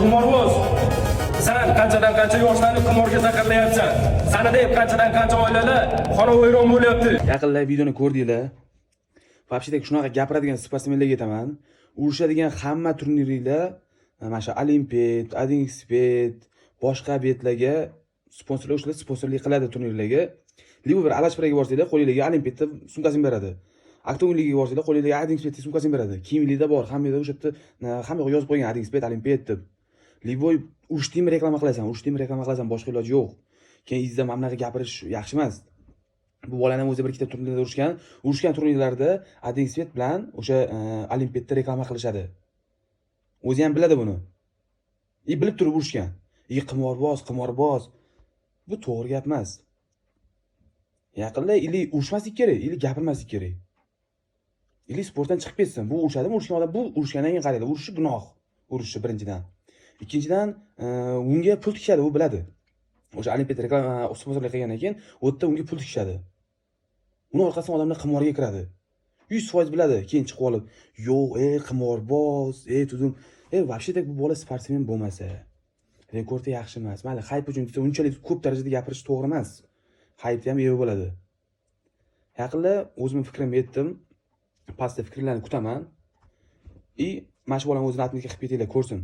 qimorboz. Sen qanchadan qancha yoshlarni qimorga zaharlayapsan. Sana deb qanchadan qancha oilalar xonavayron bo'lyapti. Yaqinlar videoni ko'rdinglar. Вообще shunaqa gapiradigan sportsmenlarga aytaman. Urushadigan hamma turniringlar mana shu Olimpiyat, Adinspet, boshqa betlarga sponsorlar ushlar sponsorlik qiladi turnirlarga. Libo bir alashpiraga borsanglar, qo'lingizga Olimpiyatda sumkasini beradi. Aktonligiga borsanglar, qo'lingizga Adinspetda sumkasini beradi. Kiyimingizda bor, hammada o'sha yerda hamma yo'q yozib qo'ygan Adinspet, Olimpiyat deb. Libo urushdim reklama qilasan, boshqa iloji yo'q. Keyin izda mana bunaqa gapirish yaxshi emas. Bu bolaning o'zi bir ikkita turnirlarda urushgan turnirlarda Adinspet bilan o'sha Olimpiyatda reklama qilishadi. O'zi ham biladi buni. Bilib turib urushgan. Qimorboz. Bu to'g'ri gap emas. Yaqinlar ili urushmaslik kerak, ili gapirmaslik kerak. Ili sportdan chiqib ketsin. Bu urushadimi, urushgan odam bu urushgandan keyin qaraydi. Urushi gunoh. Urushi birinchidan. Ikkinchidan, unga pul tikishadi, u biladi. O'sha Olimpiyada reklama sponsorlik qilgandan keyin u yerda unga pul tikishadi. Uni orqasidan odamlar qimorga kiradi. 100% biladi, keyin chiqib olib, "Yo'q, qimorboz, tuzum, вообще-то bu bola sportsmen bo'lmasa, rekordda yaxshi emas. Mayli, hayp uchun unchalik ko'p darajada gapirish to'g'ri emas. Haypda ham ega bo'ladi." Yaqinlar o'zim fikrimni aytdim. Pastda fikrlarni kutaman. Mana shu bolani o'zini atmika qilib ketinglar, ko'rsin.